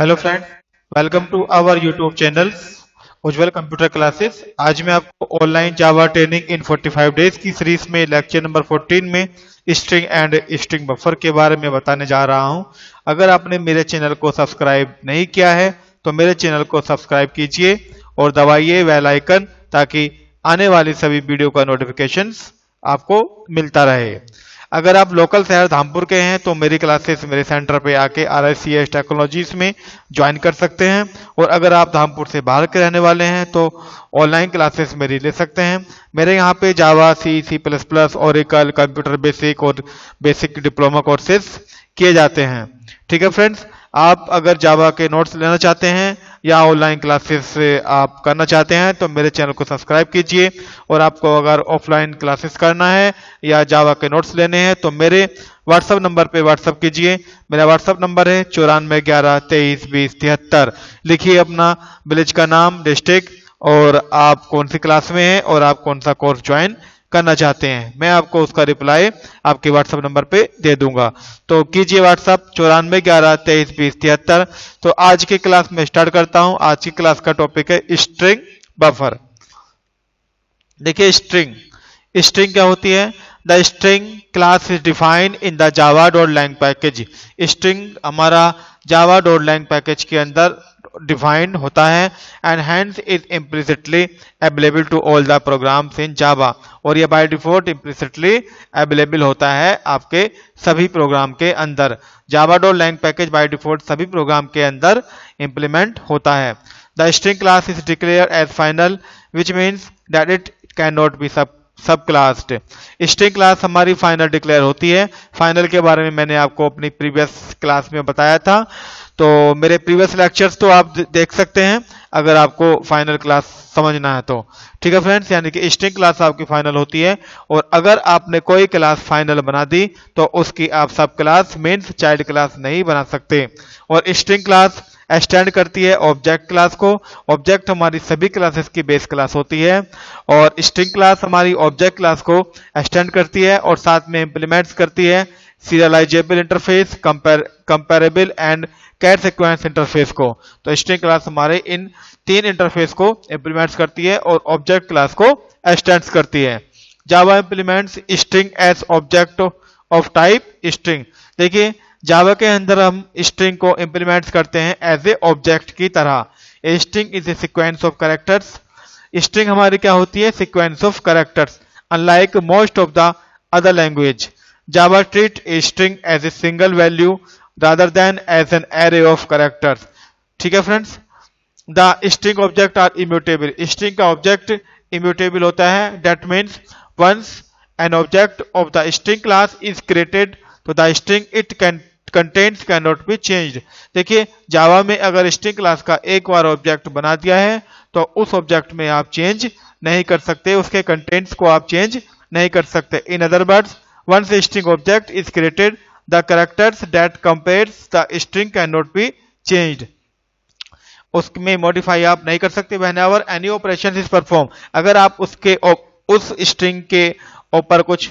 Hello friend, welcome to our YouTube channel Ujjwal computer classes. आज मैं आपको online Java training in 45 days की series में लेक्चर नंबर 14 में स्ट्रिंग एंड स्ट्रिंग बफर के बारे में बताने जा रहा हूं। अगर आपने मेरे चैनल को सब्सक्राइब नहीं किया है तो मेरे चैनल को सब्सक्राइब कीजिए और दबाइए बेल आइकन ताकि आने वाली सभी वीडियो का नोटिफिकेशंस आपको मिलता रहे। अगर आप लोकल शहर धामपुर के हैं तो मेरी क्लासेस मेरे सेंटर पे आके RICS टेक्नोलॉजीज में ज्वाइन कर सकते हैं, और अगर आप धामपुर से बाहर के रहने वाले हैं तो ऑनलाइन क्लासेस मेरी ले सकते हैं। मेरे यहाँ पे जावा, C++, ओरेकल, कंप्यूटर बेसिक और बेसिक डिप्लोमा कोर्सेज किए जाते हैं। ठीक है फ्रेंड्स, आप अगर जावा के नोट्स लेना चाहते हैं या ऑनलाइन क्लासेस आप करना चाहते हैं तो मेरे चैनल को सब्सक्राइब कीजिए, और आपको अगर ऑफलाइन क्लासेस करना है या जावा के नोट्स लेने हैं तो मेरे व्हाट्सएप नंबर पे व्हाट्सएप कीजिए। मेरा व्हाट्सएप नंबर है 9411232073। लिखिए अपना विलेज का नाम, डिस्ट्रिक्ट और आप कौन सी क्लास में हैं और आप कौन सा कोर्स ज्वाइन करना चाहते हैं। मैं आपको उसका रिप्लाई आपके व्हाट्सएप नंबर पे दे दूंगा, तो कीजिए व्हाट्सएप 9411232073। तो आज की क्लास में स्टार्ट करता हूं। आज की क्लास का टॉपिक है स्ट्रिंग बफर। देखिए स्ट्रिंग क्या होती है। The string class is defined in the java.lang package. String हमारा java.lang पैकेज के अंदर डिफाइंड होता है, and hence is implicitly available to all the programs in Java. और ये बाय डिफॉल्ट इम्प्लिसिटली अवेलेबल होता है आपके सभी प्रोग्राम के अंदर। java.lang पैकेज बाय डिफॉल्ट सभी प्रोग्राम के अंदर इंप्लीमेंट होता है। The string class is declared as final which means that it can not be subclassed. String class हमारी फाइनल डिक्लेयर होती है। फाइनल के बारे में मैंने आपको अपनी प्रीवियस क्लास में बताया था, तो मेरे प्रीवियस लेक्चर्स तो आप देख सकते हैं अगर आपको फाइनल क्लास समझना है तो। ठीक है फ्रेंड्स, यानी कि स्ट्रिंग क्लास आपकी फाइनल होती है, और अगर आपने कोई क्लास फाइनल बना दी तो उसकी आप सब क्लास मीन्स चाइल्ड क्लास नहीं बना सकते। और स्ट्रिंग क्लास एक्सटेंड करती है ऑब्जेक्ट क्लास को। ऑब्जेक्ट हमारी सभी क्लासेस की बेस क्लास होती है, और स्ट्रिंग क्लास हमारी ऑब्जेक्ट क्लास को एक्सटेंड करती है और साथ में इंप्लीमेंट्स करती है सीरियलाइजेबल इंटरफेस, कंपेरेबल एंड कैट सीक्वेंस इंटरफेस को। तो स्ट्रिंग क्लास हमारे इन तीन इंटरफेस को इंप्लीमेंट्स करती है और ऑब्जेक्ट क्लास को एक्सटेंड करती है। Java implements string as object of type string. देखिए जावा के अंदर हम स्ट्रिंग को इंप्लीमेंट करते हैं एज ए ऑब्जेक्ट की तरह। A string is a sequence of characters. String हमारी क्या होती है? Sequence of characters. Unlike most of the other language, Java treat a string as a single value rather than as an array of characters। ठीक है friends, the string object are immutable. String का object immutable होता है। That means once an object of the string class is created तो the string it contains can not be changed. देखिए जावा में अगर string class का एक बार ऑब्जेक्ट बना दिया है तो उस ऑब्जेक्ट में आप चेंज नहीं कर सकते, उसके कंटेंट्स को आप चेंज नहीं कर सकते। In other words, once a string object is created the characters that compares the string cannot be changed। उसमें मॉडिफाई आप नहीं कर सकते। whenever any operation is performed, अगर आप उस स्ट्रिंग के ऊपर कुछ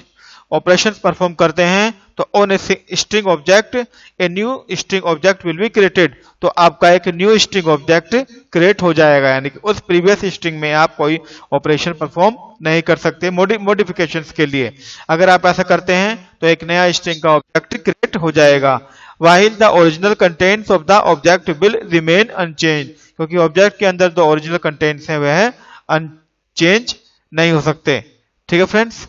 ऑपरेशंस परफॉर्म करते हैं तो on A string object a new string object will be created. तो आपका एक न्यू स्ट्रिंग ऑब्जेक्ट क्रिएट हो जाएगा, यानी कि उस प्रीवियस स्ट्रिंग में आप कोई ऑपरेशन परफॉर्म नहीं कर सकते मॉडिफिकेशंस के लिए। अगर आप ऐसा करते हैं तो एक नया स्ट्रिंग का ऑब्जेक्ट क्रिएट हो जाएगा। while the original contents of the object will remain unchanged, क्योंकि ऑब्जेक्ट के अंदर जो ओरिजिनल कंटेंट्स हैं वह अनचेंज नहीं हो सकते। ठीक है friends,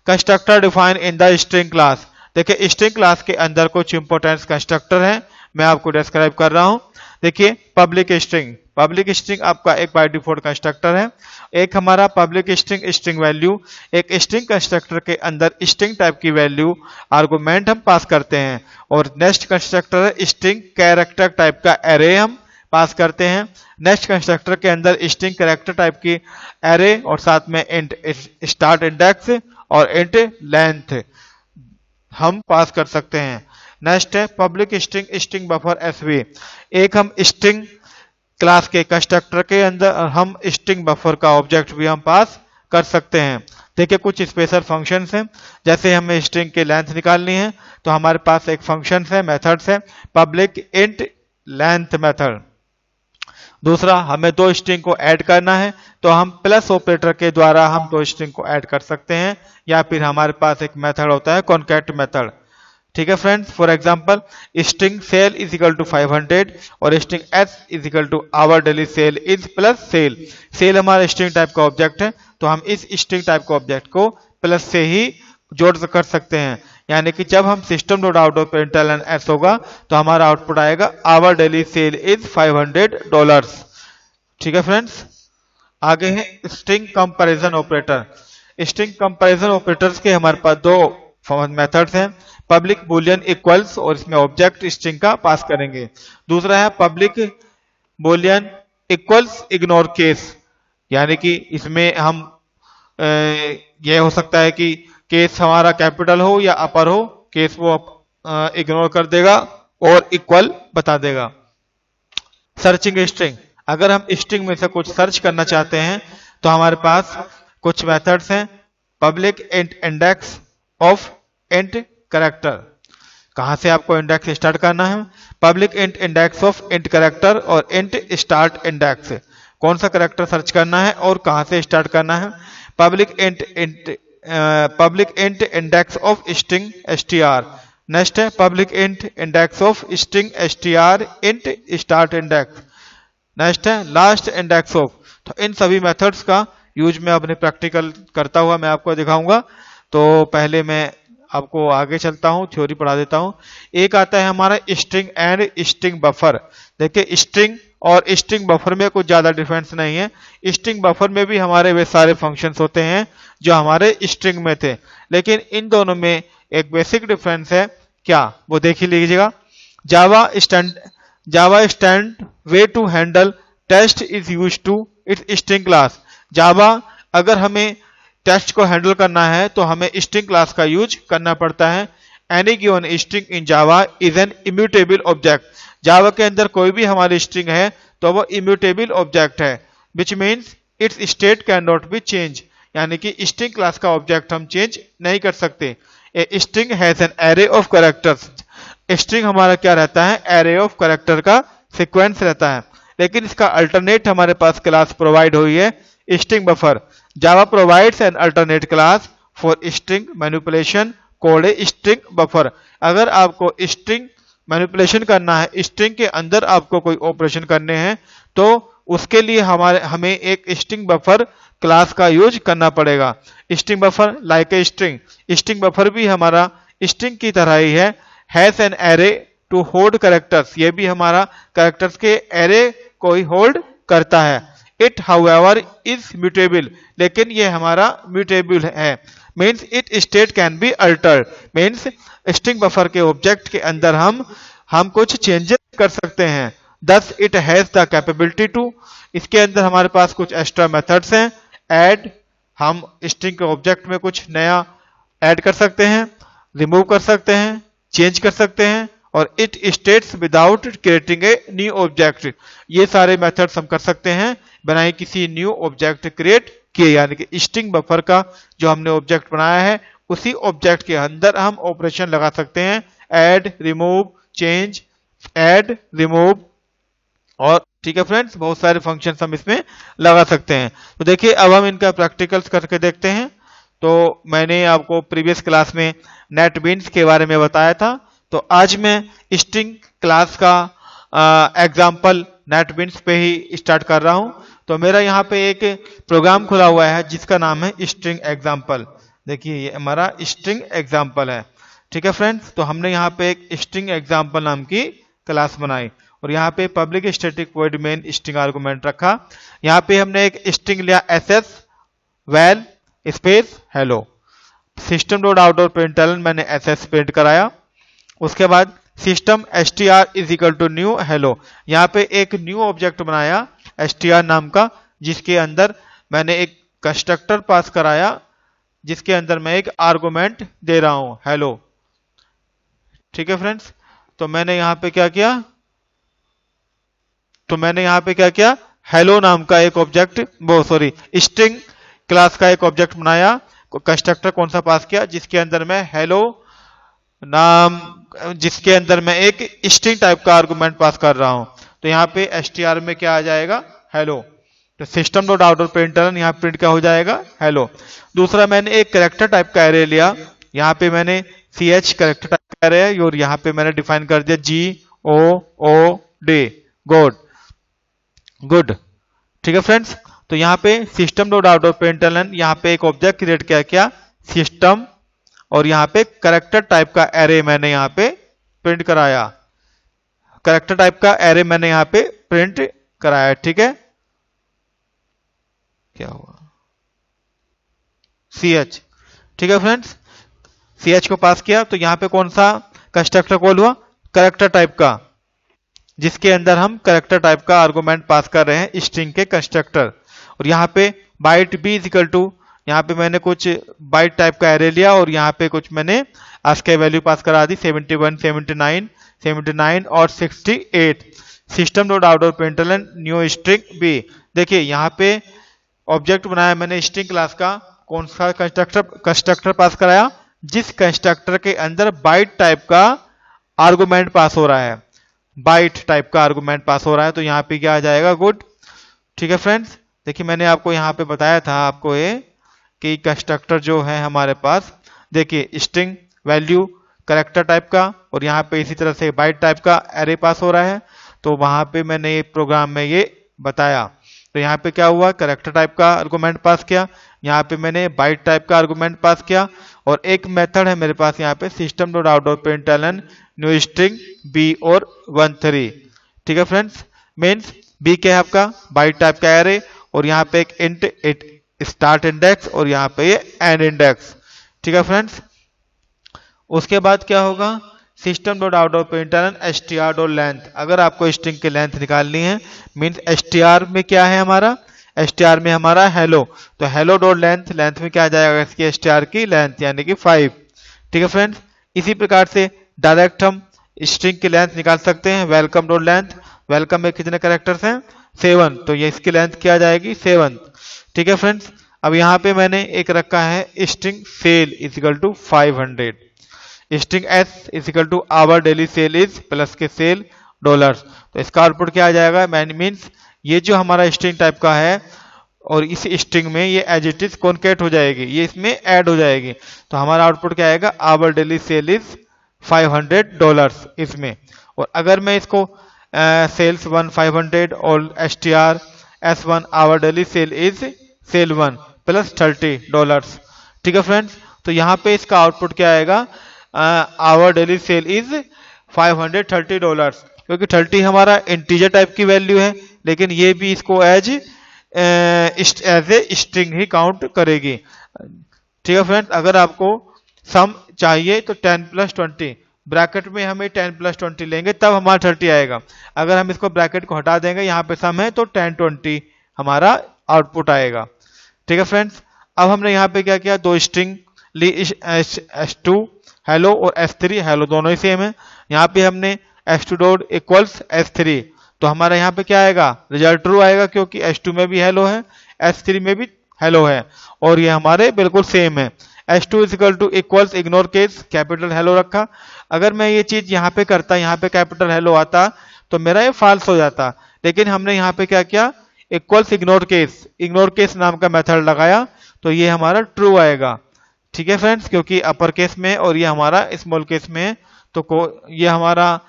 constructor define in the string class. देखिए स्ट्रिंग क्लास के अंदर कुछ इंपॉर्टेंट कंस्ट्रक्टर हैं, मैं आपको डिस्क्राइब कर रहा हूं। देखिए पब्लिक स्ट्रिंग आपका एक बाय डिफॉल्ट कंस्ट्रक्टर है। एक हमारा पब्लिक स्ट्रिंग वैल्यू, एक स्ट्रिंग कंस्ट्रक्टर के अंदर स्ट्रिंग टाइप की वैल्यू आर्गुमेंट हम पास करते हैं। और नेक्स्ट कंस्ट्रक्टर है स्ट्रिंग कैरेक्टर टाइप का एरे हम पास करते हैं। नेक्स्ट कंस्ट्रक्टर के अंदर स्ट्रिंग कैरेक्टर टाइप की एरे और साथ में इंट स्टार्ट इंडेक्स और इंट लेंथ हम पास कर सकते हैं। नेक्स्ट है पब्लिक स्ट्रिंग बफर SV। एक हम स्ट्रिंग क्लास के कंस्ट्रक्टर के अंदर हम स्ट्रिंग बफर का ऑब्जेक्ट भी हम पास कर सकते हैं। देखिए कुछ स्पेशल फंक्शंस हैं, जैसे हमें स्ट्रिंग की लेंथ निकालनी है तो हमारे पास एक फंक्शन है, मेथड्स है पब्लिक इंट लेंथ मेथड। दूसरा, हमें दो स्ट्रिंग को ऐड करना है तो हम प्लस ऑपरेटर के द्वारा हम दो स्ट्रिंग को ऐड कर सकते हैं, या फिर हमारे पास एक मेथड होता है कॉन्कैट मेथड। ठीक है friends, for example string sale is equal to 500 और string S is equal to our daily sale is plus sale. Sale हमारा स्ट्रिंग टाइप का ऑब्जेक्ट है, तो हम इस स्ट्रिंग टाइप का ऑब्जेक्ट को प्लस से ही जोड़ कर सकते हैं। यानी कि जब हम system dot out of println S होगा तो हमारा आउटपुट आएगा आवर डेली सेल इज $500। ठीक है फ्रेंड्स, आगे है string comparison operator. String comparison operators के हमारे पास दो मेथड्स हैं, पब्लिक बुलियन इक्वल्स, और इसमें ऑब्जेक्ट स्ट्रिंग का पास करेंगे। दूसरा है public Boolean equals ignore case, यानी कि इसमें हम यह हो सकता है कि केस हमारा कैपिटल हो या अपर हो, केस वो इग्नोर कर देगा और इक्वल बता देगा। सर्चिंग स्ट्रिंग, अगर हम स्ट्रिंग में से कुछ सर्च करना चाहते हैं तो हमारे पास कुछ मेथड्स हैं, public int index of int character. कहां से आपको इंडेक्स स्टार्ट करना है? Public int index of int character और इंट स्टार्ट इंडेक्स। कौन सा कैरेक्टर सर्च करना है और कहां से स्टार्ट करना है? Public int index of string str। Next है public int index of string str int start index. Next है लास्ट इंडेक्स ऑफ। तो इन सभी मेथड्स का यूज मैं अपने प्रैक्टिकल करता हुआ मैं आपको दिखाऊंगा। तो पहले मैं आपको आगे चलता हूं, थ्योरी पढ़ा देता हूं। एक आता है हमारा स्ट्रिंग एंड स्ट्रिंग बफर। देखिए स्ट्रिंग और स्ट्रिंग बफर में कुछ ज्यादा डिफरेंस नहीं है। स्ट्रिंग बफर में भी हमारे वे सारे फंक्शंस होते हैं जो हमारे स्ट्रिंग में थे, लेकिन इन दोनों में एक बेसिक डिफरेंस है। क्या, वो देख ही लीजिएगा। Java stand way to handle test is use to its string class. Java अगर हमें टेस्ट को हैंडल करना है तो हमें स्ट्रिंग क्लास का यूज करना पड़ता है। Any given string in Java is an immutable object. Java के अंदर कोई भी हमारी स्ट्रिंग है तो वो इम्यूटेबल ऑब्जेक्ट है, which means it's state can not B change. यानी कि स्ट्रिंग क्लास का ऑब्जेक्ट हम चेंज नहीं कर सकते। A string has an array of characters. String हमारा क्या रहता है? एरे ऑफ कैरेक्टर का सीक्वेंस रहता है, लेकिन इसका अल्टरनेट हमारे पास क्लास प्रोवाइड हुई है string buffer. Java provides an alternate class for string manipulation called a string buffer. अगर आपको स्ट्रिंग मैनिपुलेशन करना है, स्ट्रिंग के अंदर आपको कोई ऑपरेशन करने हैं, तो उसके लिए हमें एक स्ट्रिंग बफर क्लास का यूज करना पड़ेगा। String buffer like a string. String buffer भी हमारा स्ट्रिंग की तरह ही है। Has an array to hold characters. ये भी हमारा कैरेक्टर्स के एरे को ही होल्ड करता है। It however is mutable. लेकिन ये हमारा म्यूटेबल है, means it state can be altered. Means string buffer के ऑब्जेक्ट के अंदर हम कुछ चेंजेस कर सकते हैं। Thus it has the capability to. इसके अंदर हमारे पास कुछ एक्स्ट्रा मेथड्स हैं। ऐड, हम स्ट्रिंग के ऑब्जेक्ट में कुछ नया ऐड कर सकते हैं, रिमूव कर सकते हैं, चेंज कर सकते हैं, और it states without creating a new object. ये सारे मेथड्स हम कर सकते हैं बिना ही किसी न्यू ऑब्जेक्ट क्रिएट किए। यानी कि स्ट्रिंग बफर का जो हमने ऑब्जेक्ट बनाया है उसी ऑब्जेक्ट के अंदर हम ऑपरेशन लगा सकते हैं, add, remove, change, add, remove, और ठीक है फ्रेंड्स, बहुत सारे फंक्शंस हम इसमें लगा सकते हैं। तो देखिए अब हम इनका प्रैक्टिकल्स करके देखते हैं। तो मैंने आपको प्रीवियस क्लास में नेटबीन्स के बारे में बताया था, तो आज मैं स्ट्रिंग क्लास का एग्जाम्पल नेटबीन्स पे ही स्टार्ट कर रहा हूं। तो मेरा यहाँ पे एक प्रोग्राम खुला हुआ है जिसका नाम है स्ट्रिंग एग्जाम्पल। देखिए ये हमारा स्ट्रिंग एग्जाम्पल है। ठीक है फ्रेंड्स, तो हमने यहाँ पे एक स्ट्रिंग एग्जाम्पल नाम की क्लास बनाई और यहाँ पे public static void main string argument रखा। यहाँ पे हमने एक स्ट्रिंग लिया ss val space hello. System dot out dot println मैंने ss प्रिंट कराया। उसके बाद system str is equal to new hello. यहाँ पे एक न्यू ऑब्जेक्ट बनाया str नाम का, जिसके अंदर मैंने एक कंस्ट्रक्टर पास कराया जिसके अंदर मैं एक आर्गुमेंट दे रहा हूं हेलो। ठीक है फ्रेंड्स, तो मैंने यहाँ पे क्या किया, हेलो नाम का एक ऑब्जेक्ट, स्ट्रिंग क्लास का एक ऑब्जेक्ट बनाया। कंस्ट्रक्टर कौन सा पास किया जिसके अंदर मैं हेलो नाम जिसके अंदर मैं एक स्ट्रिंग टाइप का आर्गुमेंट पास कर रहा हूं। तो यहाँ पे str में क्या आ जाएगा, हेलो। तो सिस्टम डॉट आउट प्रिंटलन यहाँ प्रिंट क्या हो जाएगा, हेलो। दूसरा मैंने एक कैरेक्टर टाइप का एरे लिया, यहाँ पे मैंने ch कैरेक्टर टाइप का एरे है और यहाँ पे मैंने डिफाइन कर दिया GOOD, गुड गुड। ठीक है फ्रेंड्स, तो यहाँ पे सिस्टम डॉट आउट प्रिंटलन यहाँ पे एक ऑब्जेक्ट क्रिएट किया, क्या, सिस्टम, और यहाँ पे कैरेक्टर टाइप का एरे मैंने यहाँ पे प्रिंट कराया, कैरेक्टर टाइप का एरे मैंने यहाँ पे प्रिंट कराया। ठीक है, क्या हुआ, ch। ठीक है फ्रेंड्स, ch को पास किया, तो यहाँ पे कौन सा कंस्ट्रक्टर कॉल हुआ, कैरेक्टर टाइप का, जिसके अंदर हम कैरेक्टर टाइप का आर्गुमेंट पास कर रहे हैं स्ट्रिंग के कंस्ट्रक्टर। और यहाँ पे बाइट b इक्वल टू, यहाँ पे मैंने कुछ बाइट टाइप का एरे लिया और यहाँ पे कुछ मैंने ASCII वैल्यू पास करा दी, 71, 79, 79 और 68। System dot out println new string b। देखिए यहाँ पे ऑब्जेक्ट बनाया मैंने स्ट्रिंग क्लास का, कौन सा कंस्ट्रक्टर पास कराया, जिस कंस्ट्रक्टर के अंदर बाइट टाइप का आर्गुमेंट पास हो रहा है, बाइट टाइप का आर्गुमेंट पास हो रहा है। तो यहाँ पे क्या आ जाएगा, गुड। ठीक है फ्रेंड्स, देखिए मैंने आपको यहाँ पे बताया था आपको ये कि कंस्ट्रक्टर जो है हमारे पास, देखिए स्ट्रिंग वैल्यू कैरेक्टर टाइप का और यहाँ पे इसी तरह से बाइट टाइप का एरे पास हो रहा है। तो वहां पे मैंने ये प्रोग्राम में ये बताया। तो यहाँ पे क्या हुआ, कैरेक्टर टाइप का आर्गुमेंट पास किया, यहाँ पे मैंने बाइट टाइप का आर्गुमेंट पास किया, और एक मेथड है मेरे पास यहाँ पे system dot out dot println new string b और 13। ठीक है फ्रेंड्स, मीन्स b क्या है आपका, बाइट टाइप का एरे, और यहाँ पे एक इंट स्टार्ट इंडेक्स और यहाँ पे ये एंड इंडेक्स। ठीक है फ्रेंड्स, उसके बाद क्या होगा, system dot out dot println str dot length. अगर आपको स्ट्रिंग की लेंथ निकालनी है, मीन्स str में क्या है हमारा, str में हमारा हेलो, तो हेलो डॉट लेंथ, लेंथ में क्या आ जाएगा इसकी str की लेंथ यानी कि 5। ठीक है फ्रेंड्स, इसी प्रकार से डायरेक्ट हम स्ट्रिंग की लेंथ निकाल सकते हैं, वेलकम डॉट लेंथ, वेलकम में कितने कैरेक्टर्स हैं, 7, तो ये इसकी लेंथ क्या आ जाएगी, 7। ठीक है फ्रेंड्स, अब यहाँ पे मैंने एक रखा है string sale is equal to 500, string s is equal to our daily sale is plus के सेल डॉलर्स। तो इसका आउटपुट क्या आ जाएगा, मीन्स ये जो हमारा स्ट्रिंग टाइप का है और इस स्ट्रिंग में ये एज इट इज कॉन्केट हो जाएगी, ये इसमें ऐड हो जाएगी। तो हमारा आउटपुट क्या आएगा, आवर डेली सेल इज $500 इसमें। और अगर मैं इसको सेल्स 1 500 और str s1 our daily sale is sale 1 plus $30। ठीक है फ्रेंड्स, तो यहाँ पे इसका आउटपुट क्या आएगा, आवर डेली सेल इज $530, क्योंकि 30 हमारा इंटीजर टाइप की वैल्यू है, लेकिन ये भी इसको एज ए स्ट्रिंग ही काउंट करेगी। ठीक है फ्रेंड्स, अगर आपको सम चाहिए तो 10 + 20, ब्रैकेट में हमें 10 + 20 लेंगे तब हमारा 30 आएगा। अगर हम इसको ब्रैकेट को हटा देंगे, यहाँ पे सम है तो 10 20 हमारा आउटपुट आएगा। ठीक है फ्रेंड्स, अब हमने यहाँ पे क्या किया, दो स्ट्रिंग ली, s2 हेलो और s3 हेलो दोनों ही सेम है। यहाँ पे हमने s2 डॉट इक्वल्स s3, तो हमारा यहाँ पे क्या आएगा, रिजल्ट ट्रू आएगा, क्योंकि s2 में भी हेलो है, s3 में भी हेलो है, और ये हमारे बिल्कुल सेम है। s2 is equal to equals ignore case capital hello रखा। अगर मैं ये चीज यहाँ पे करता, यहाँ पे कैपिटल हेलो आता तो मेरा ये फॉल्स हो जाता, लेकिन हमने यहाँ पे क्या किया, इक्वल्स इग्नोर केस नाम का मेथड लगाया, तो ये हमारा ट्रू आएगा। ठीक है फ्रेंड्स, क्योंकि अपर केस में और ये हमारा स्मॉल केस में है, तो ये हमारा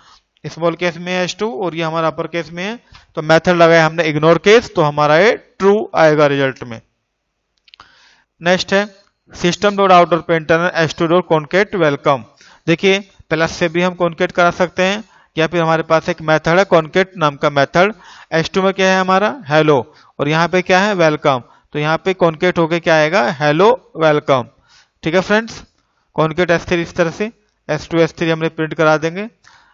स्मॉल केस में है s2 और ये हमारा अपर केस में है, तो मेथड लगाया हमने इग्नोर केस, तो हमारा ये ट्रू आएगा रिजल्ट में। नेक्स्ट है system dot out dot println s2 dot concat welcome. देखिए प्लस से भी हम कॉन्केट करा सकते हैं, या फिर हमारे पास एक मेथड है कॉन्केट नाम का मेथड, s2 में क्या है हमारा हेलो और यहाँ पे क्या है वेलकम, तो यहाँ पे कॉन्केट होके क्या आएगा, हेलो वेलकम। ठीक है फ्रेंड्स, कॉन्केट s3 इस तरह से, s2 s3 हमने प्रिंट करा देंगे।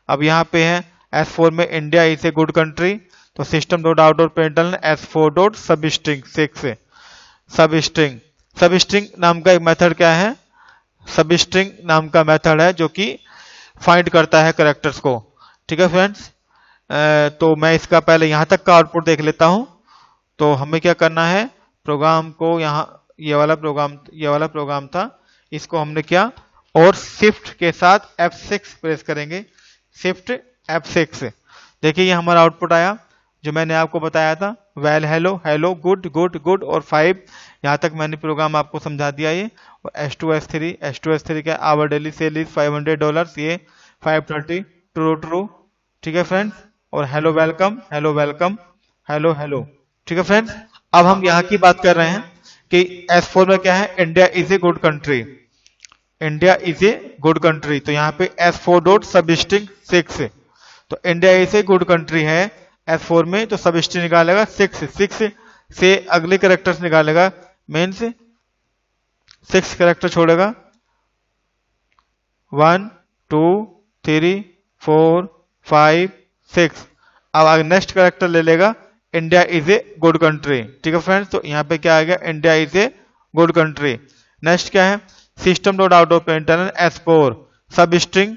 अब यहाँ पे है s4 में India is a good country, तो system dot out dot println s4 dot substring 6 सब स्ट्रिंग नाम का एक मेथड क्या है, सब स्ट्रिंग नाम का मेथड है जो कि फाइंड करता है कैरेक्टर्स को। ठीक है फ्रेंड्स, तो मैं इसका पहले यहाँ तक का आउटपुट देख लेता हूँ। तो हमें क्या करना है, प्रोग्राम को यहाँ ये वाला प्रोग्राम था, इसको हमने क्या और शिफ्ट के साथ F6 प्रेस करेंगे, शिफ्ट F6। देखिए ये हमारा आउटपुट आया जो मैंने आपको बताया था, well, hello, hello, good, good, good और 5। यहाँ तक मैंने प्रोग्राम आपको समझा दिया ये। और H2S3 क्या, आवर डेली सेल इज $500, ये 530, ट्रू ट्रू। ठीक है फ्रेंड्स, और hello welcome, hello welcome, hello hello. ठीक है फ्रेंड्स, अब हम यहाँ की बात कर रहे हैं कि S4 में क्या है, India is a good country, India is a good country. तो यहाँ पे S4 डॉट सबस्ट्रिंग 6, तो India is a good country है S4 में, तो सबस्ट्रिंग निकालेगा 6 से अगले कैरेक्टर्स निकालेगा, मीन्स 6 कैरेक्टर छोड़ेगा, 1 2 3 4 5 6। अब आगे नेक्स्ट कैरेक्टर ले लेगा, India is a good country. ठीक है फ्रेंड्स, तो यहाँ पे क्या आ गया, India is a good country. Next क्या है, system dot out of println S4 सब स्ट्रिंग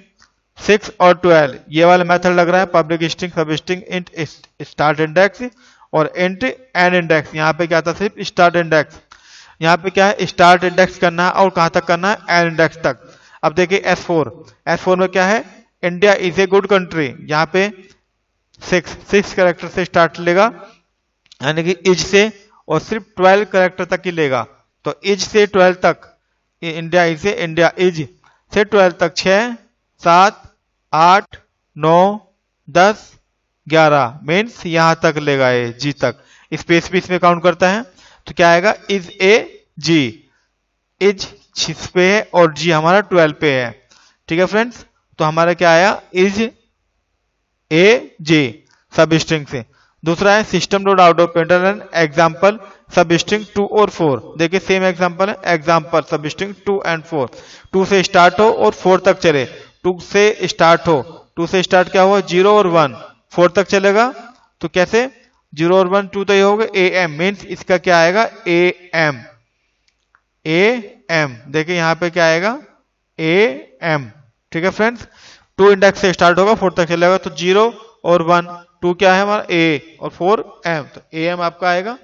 6 और 12, ये वाला मेथड लग रहा है, पब्लिक स्ट्रिंग सब स्ट्रिंग इंट स्टार्ट इंडेक्स और इंट एंड इंडेक्स। यहाँ पे क्या था, सिर्फ स्टार्ट इंडेक्स। यहाँ पे क्या है, स्टार्ट इंडेक्स करना है और कहाँ तक करना है, एंड इंडेक्स तक। अब देखिए S4 में क्या है, India is a good country, यहाँ पे 6 कैरेक्टर से स्टार्ट लेगा, यानी कि इज से, और सिर्फ 12 कैरेक्टर तक ही लेगा। तो इज से 12 तक, इंडिया इज से 12 तक 6 7 8 9 10 11, मीन्स यहां तक लेगा, ये जी तक। स्पेस भी इसमें काउंट करता है, तो क्या आएगा, इज ए जी, इज 6 पे है और जी हमारा 12 पे है। ठीक है फ्रेंड्स, तो हमारा क्या आया, इज ए जे सब स्ट्रिंग से। दूसरा है system dot out of println example सब स्ट्रिंग 2 और 4। देखिए सेम एग्जाम्पल है, एग्जाम्पल सब स्ट्रिंग 2 and 4, 2 से स्टार्ट हो और 4 तक चले। 2 से स्टार्ट हो, 2 से स्टार्ट क्या हुआ, 0 और 1, 4 तक चलेगा, तो कैसे 0 और 1 2 तो ये होगा AM, मीन्स इसका क्या आएगा, AM। देखिए यहाँ पे क्या आएगा, AM। ठीक है फ्रेंड्स, 2 इंडेक्स से स्टार्ट होगा, 4 तक चलेगा, तो 0 और 1, 2 क्या है हमारा A और 4 M, तो AM आपका आएगा।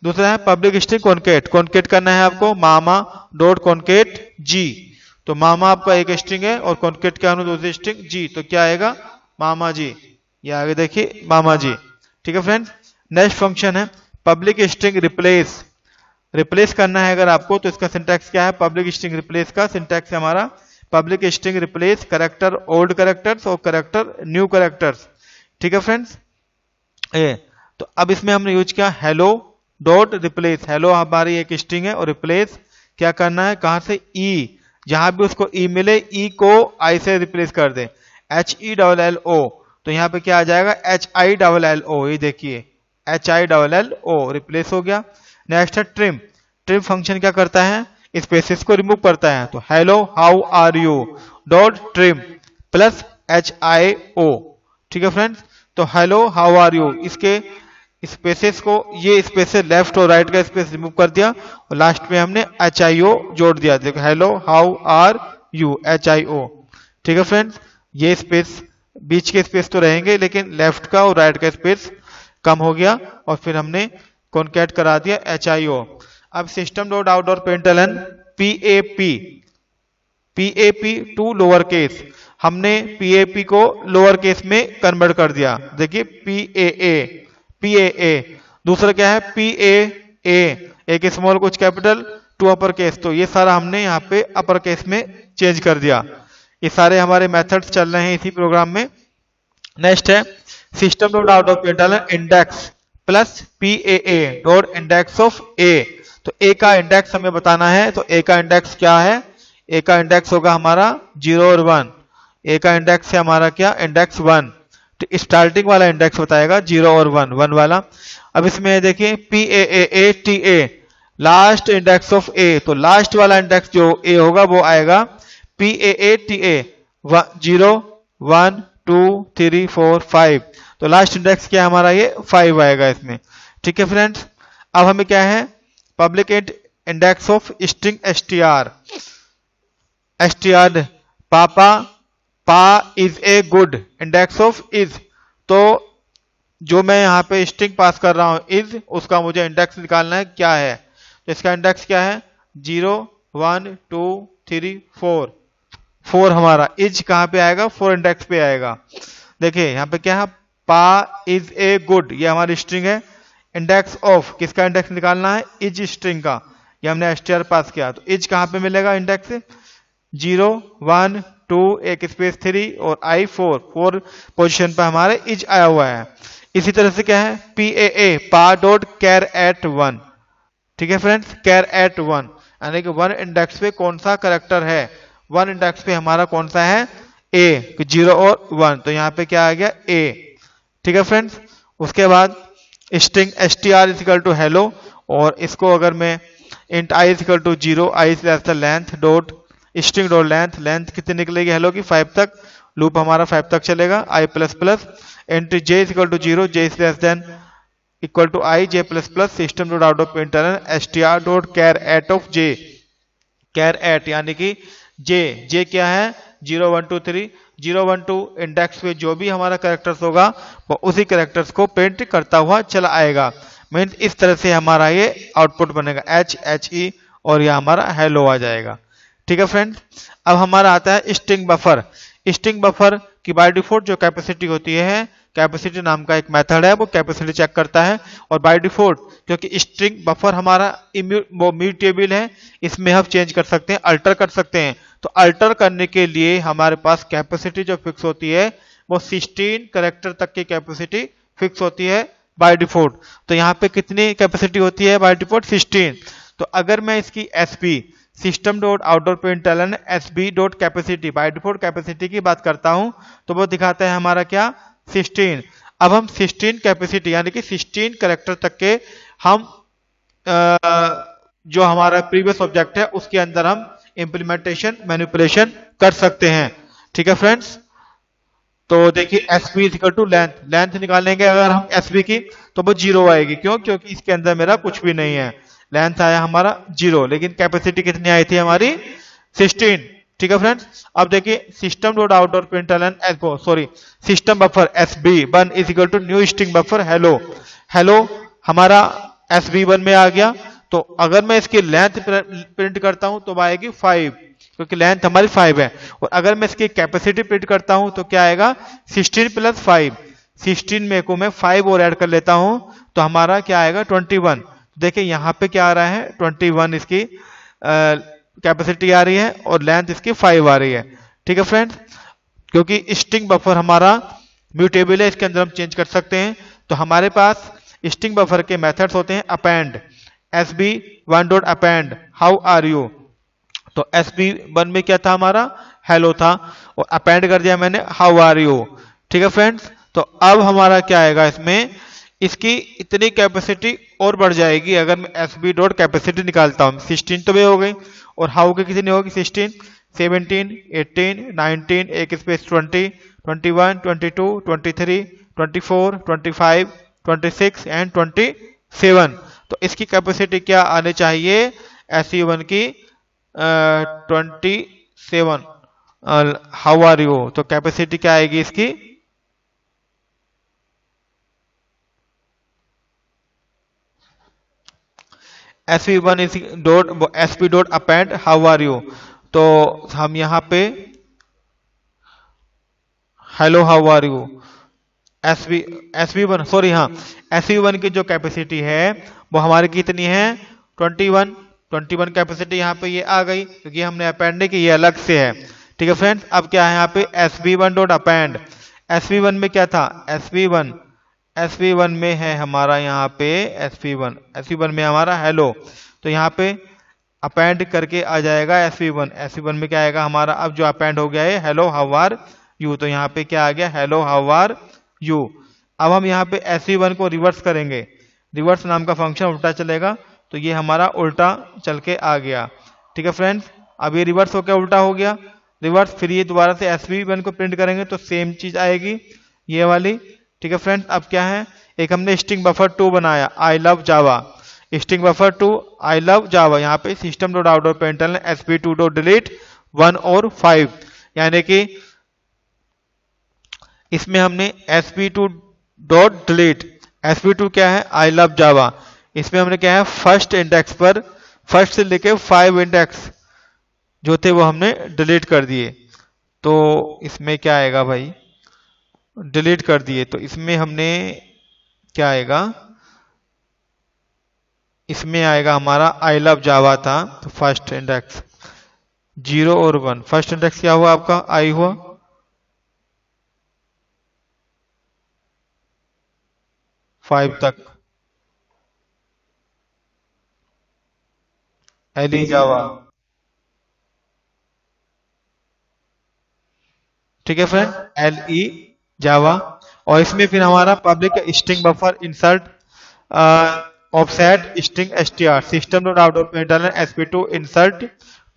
दूसरा है पब्लिक स्ट्रिंग कॉन्केट करना है आपको, मामा डॉट कॉन्केट जी। तो मामा आपका एक स्ट्रिंग है और कॉन्केट क्या है दूसरी स्ट्रिंग जी, तो क्या आएगा, मामा जी। ये आगे देखिए मामा जी। ठीक है फ्रेंड्स, नेक्स्ट फंक्शन है पब्लिक स्ट्रिंग रिप्लेस करना है अगर आपको, तो इसका सिंटैक्स क्या है, पब्लिक स्ट्रिंग रिप्लेस का सिंटैक्स है हमारा, public string replace character old characters और कैरेक्टर न्यू कैरेक्टर्स। ठीक है फ्रेंड्स, तो अब इसमें हमने यूज किया हेलो डॉट रिप्लेस। हेलो हमारी एक स्ट्रिंग है और रिप्लेस क्या करना है, कहां से, ई, जहां भी उसको ई मिले, ई को आई से रिप्लेस कर दे, HELLO। तो यहाँ पे क्या आ जाएगा, HILLO, ये देखिए HILLO रिप्लेस हो गया। नेक्स्ट है ट्रिम फंक्शन क्या करता है, स्पेसेस को रिमूव करता है, तो hello how are you dot trim plus HIO। ठीक है फ्रेंड्स, तो हेलो हाउ आर यू, इसके स्पेसेस को, ये स्पेसेस लेफ्ट और राइट का स्पेस रिमूव कर दिया और लास्ट में हमने HIO जोड़ दिया। देखो hello how are you HIO। ठीक है फ्रेंड्स, ये स्पेस, बीच के स्पेस तो रहेंगे लेकिन लेफ्ट का और राइट का स्पेस कम हो गया और फिर हमने कॉन्कैट करा दिया HIO। अब सिस्टम डॉट आउट और println PAP to lower case, हमने PAP को लोअर केस में कन्वर्ट कर दिया। देखिए PAA। दूसरा क्या है, PAA, एक स्मॉल कुछ कैपिटल टू अपर केस, तो ये सारा हमने यहाँ पे अपर केस में चेंज कर दिया। ये सारे हमारे मेथड्स चल रहे हैं इसी प्रोग्राम में। नेक्स्ट है system dot out of println index plus PAA dot index of A। तो A का इंडेक्स हमें बताना है, तो A का इंडेक्स क्या है, A का इंडेक्स होगा हमारा 0 और 1। A का इंडेक्स है हमारा क्या, इंडेक्स 1। तो स्टार्टिंग वाला इंडेक्स बताएगा 0 और 1 वाला। अब इसमें देखिए PAATA last index of A, तो लास्ट वाला इंडेक्स जो A होगा वो आएगा PAATA 0 1 2 3 4 5। तो लास्ट इंडेक्स क्या है हमारा, ये 5 आएगा इसमें। ठीक है फ्रेंड्स, अब हमें क्या है, public index of string str पा is a good index of is. तो जो मैं यहाँ पे स्ट्रिंग पास कर रहा हूँ इज, उसका मुझे इंडेक्स निकालना है क्या है, तो इसका इंडेक्स क्या है 0 1 2 3 4। 4 हमारा इज कहाँ पे आएगा, 4 इंडेक्स पे आएगा। देखिए यहाँ पे क्या है, पा इज ए गुड, ये हमारी स्ट्रिंग है। इंडेक्स ऑफ, किसका इंडेक्स निकालना है, इज स्ट्रिंग का, ये हमने str पास किया। तो इज कहाँ पे मिलेगा इंडेक्स, 0 1 2 एक स्पेस 3 और i 4 पोजीशन पर हमारे इज आया हुआ है। इसी तरह से क्या है, PAA पा डॉट कैर एट 1, ठीक है फ्रेंड्स, कैर एट 1 यानी कि 1 इंडेक्स पे कौन सा करेक्टर है, 1 इंडेक्स पे हमारा कौन सा है, ए, 0 और 1, तो यहाँ पे क्या आ गया ए, ठीक है फ्रेंड्स। उसके बाद string str equal to hello, और इसको अगर मैं int i equal to 0, i is less the length dot string dot length, length कितनी निकलेगी हेलो की, 5 तक, लूप हमारा 5 तक चलेगा, i plus plus int j equal to 0, j is less than equal to i, j plus plus system dot out of println str dot char at of j, char at यानी कि j क्या है, 0 1 2 3, 0 1 2 index पे जो भी हमारा characters होगा वो उसी कैरेक्टर्स को प्रिंट करता हुआ चला आएगा। मीन्स इस तरह से हमारा ये आउटपुट बनेगा HE, और यह हमारा हेलो आ जाएगा, ठीक है फ्रेंड्स। अब हमारा आता है स्ट्रिंग बफर। स्ट्रिंग बफर की बाय डिफॉल्ट जो कैपेसिटी होती है, कैपेसिटी नाम का एक मेथड है, वो कैपेसिटी चेक करता है, और बाय डिफॉल्ट क्योंकि स्ट्रिंग बफर हमारा वो म्यूटेबल है, इसमें हम चेंज कर सकते हैं, अल्टर कर सकते हैं। तो अल्टर करने के लिए हमारे पास कैपेसिटी जो फिक्स होती है वो 16 कैरेक्टर तक की कैपेसिटी फिक्स होती है बाय डिफॉल्ट। तो यहाँ पे कितनी कैपेसिटी होती है बाय डिफॉल्ट, 16। तो अगर मैं इसकी SP system dot outdoor println SB dot capacity by default capacity की बात करता हूं तो वो दिखाता है हमारा क्या, 16। अब हम 16 कैपेसिटी यानी कि 16 कैरेक्टर तक के हम जो हमारा प्रीवियस ऑब्जेक्ट है उसके अंदर हम इंप्लीमेंटेशन मैनिपुलेशन कर सकते हैं, ठीक है फ्रेंड्स। तो देखिए SB equal to length, length निकालेंगे अगर हम एसबी की तो वो 0 आएगी, क्यों, क्योंकि इसके अंदर मेरा कुछ भी नहीं है, लेंथ आया हमारा 0, लेकिन कैपेसिटी कितनी आई थी हमारी 16, ठीक है फ्रेंड्स। अब देखिए system dot outdoor println system buffer SB1 is equal to new string buffer hello, hello हमारा SB1 में आ गया। तो अगर मैं इसकी लेंथ प्रिंट करता हूं तो आएगी 5, क्योंकि लेंथ हमारी 5 है, और अगर मैं इसकी कैपेसिटी प्रिंट करता हूं तो क्या आएगा 16 प्लस 5, 16 में को मैं 5 और ऐड कर लेता हूं तो हमारा क्या आएगा 21। देखिए यहाँ पे क्या आ रहा है 21 इसकी कैपेसिटी आ रही है और लेंथ इसकी 5 आ रही है, ठीक है फ्रेंड्स। क्योंकि स्ट्रिंग बफर हमारा म्यूटेबल है, इसके अंदर हम चेंज कर सकते हैं। तो हमारे पास स्ट्रिंग बफर के मेथड्स होते हैं append, SB1 dot append how are you. तो SB1 में क्या था हमारा हेलो था, और अपेंड कर दिया मैंने हाउ आर यू, ठीक है फ्रेंड्स। तो अब हमारा क्या आएगा इसमें, इसकी इतनी कैपेसिटी और बढ़ जाएगी अगर मैं SB डॉट कैपेसिटी निकालता हूं, 16 तो वे हो गई, और हाउ की कितनी होगी 16, 17, 18, 19 एक स्पेस 20, 21, 22, 23, 24, 25, 26 एंड 27। तो इसकी कैपेसिटी क्या आनी चाहिए SE1 की 27, हाउ आर यू। तो कैपेसिटी क्या आएगी इसकी SB1 SB dot append how are you. तो हम यहाँ पे hello how are you SB1 sorry हाँ SB1 की जो कैपेसिटी है वो हमारी कितनी है 21 कैपेसिटी यहाँ पे ये आ गई, क्योंकि हमने अपेंड की ये अलग से है, ठीक है फ्रेंड्स। अब क्या है यहाँ पे SB1 डॉट अपेंड, SB1 में क्या था SB1 में है हमारा यहाँ पे SB1 में हमारा हेलो, तो यहाँ पे अपेंड करके आ जाएगा SB1 में क्या आएगा हमारा, अब जो अपेंड हो गया है हेलो हाउ आर यू, तो यहाँ पे क्या आ गया हेलो हाउ आर यू। अब हम यहाँ पे SB1 को रिवर्स करेंगे, रिवर्स नाम का फंक्शन उल्टा चलेगा, तो ये हमारा उल्टा चल के आ गया, ठीक है फ्रेंड्स। अब ये रिवर्स होकर उल्टा हो गया रिवर्स, फिर ये दोबारा से SB1 को प्रिंट करेंगे तो सेम चीज आएगी ये वाली, ठीक है फ्रेंड्स। अब क्या है, एक हमने स्ट्रिंग बफर 2 बनाया I love Java, string buffer 2 I love Java, यहाँ पे system dot outdoor println SB2 dot delete 1 और 5, यानी कि इसमें हमने SB2 डॉट डिलीट, SB2 क्या है आई लव जावा, इसमें हमने क्या है फर्स्ट इंडेक्स पर फर्स्ट से लेके 5 इंडेक्स जो थे वो हमने डिलीट कर दिए, तो इसमें क्या आएगा भाई, डिलीट कर दिए। तो इसमें हमने क्या आएगा, इसमें आएगा हमारा आई लव जावा था, तो फर्स्ट इंडेक्स 0 और 1। फर्स्ट इंडेक्स क्या हुआ आपका, आई हुआ, 5 तक एली जावा। ठीक है फ्रेंड, एल ई जावा। और इसमें फिर हमारा public string buffer insert offset string STR system dot out dot println sp2 insert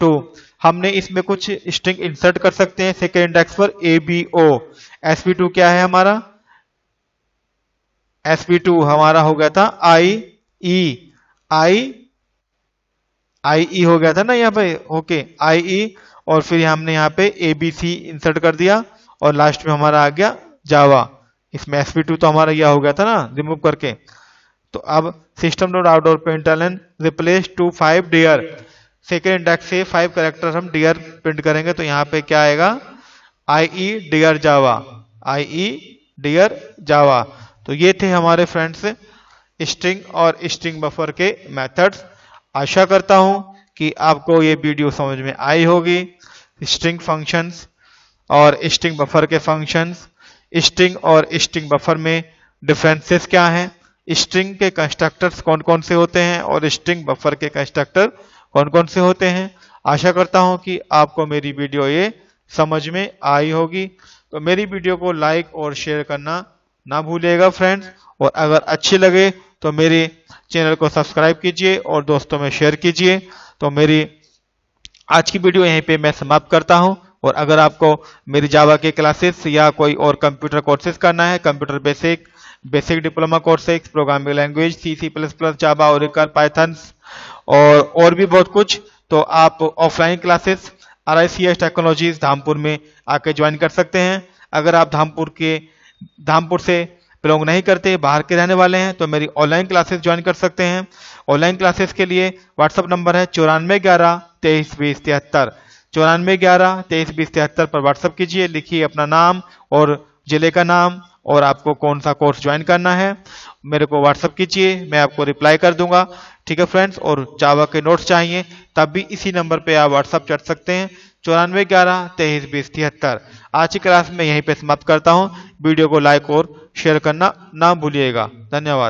2। हमने इसमें कुछ स्ट्रिंग इंसर्ट कर सकते हैं सेकेंड इंडेक्स पर ए बी ओ। sp2 क्या है हमारा, sp2 हमारा हो गया था आई ई, आई ई हो गया था ना यहाँ पे, ओके आई ई। और फिर हमने यहाँ पे ए बी सी इंसर्ट कर दिया और लास्ट में हमारा आ गया जावा। इसमें sp2 तो हमारा यह हो गया था ना रिमूव करके। तो अब system dot out dot println replace to 5 dear, second index से 5 कैरेक्टर हम डियर प्रिंट करेंगे। तो यहाँ पे क्या आएगा, आई ई डियर जावा, आई ई डियर जावा। तो ये थे हमारे फ्रेंड्स स्ट्रिंग और स्ट्रिंग बफर के मेथड्स। आशा करता हूं कि आपको ये वीडियो समझ में आई होगी। स्ट्रिंग फंक्शंस और स्ट्रिंग बफर के फंक्शंस, स्ट्रिंग और स्ट्रिंग बफर में डिफरेंसेस क्या हैं, स्ट्रिंग के कंस्ट्रक्टर्स कौन कौन से होते हैं और स्ट्रिंग बफर के कंस्ट्रक्टर कौन कौन से होते हैं। आशा करता हूं कि आपको मेरी वीडियो ये समझ में आई होगी। तो मेरी वीडियो को लाइक और शेयर करना ना भूलिएगा फ्रेंड्स। और अगर अच्छी लगे तो मेरे चैनल को सब्सक्राइब कीजिए और दोस्तों में शेयर कीजिए। तो मेरी आज की वीडियो यहीं पे मैं समाप्त करता हूं। और अगर आपको मेरी जावा के क्लासेस या कोई और कंप्यूटर कोर्सेज करना है, computer basic diploma courses, programming language C++, जावा, ओरेकल, पाइथन और भी बहुत कुछ, तो आप offline classes RICS technologies Dhampur में आके ज्वाइन कर सकते हैं। अगर आप धामपुर से बिलोंग नहीं करते, बाहर के रहने वाले हैं, तो मेरी ऑनलाइन क्लासेस ज्वाइन कर सकते हैं। ऑनलाइन क्लासेस के लिए व्हाट्सअप नंबर है 9411232073, 9411232073 पर व्हाट्सअप कीजिए, लिखिए अपना नाम और जिले का नाम और आपको कौन सा कोर्स ज्वाइन करना है, मेरे को व्हाट्सअप कीजिए, मैं आपको रिप्लाई कर दूंगा। ठीक है फ्रेंड्स, और जावा के नोट्स चाहिए तब भी इसी नंबर पे आप व्हाट्सअप कर सकते हैं 9411232073। आज की क्लास में यहीं पे समाप्त करता हूं। वीडियो को लाइक और शेयर करना ना भूलिएगा। धन्यवाद।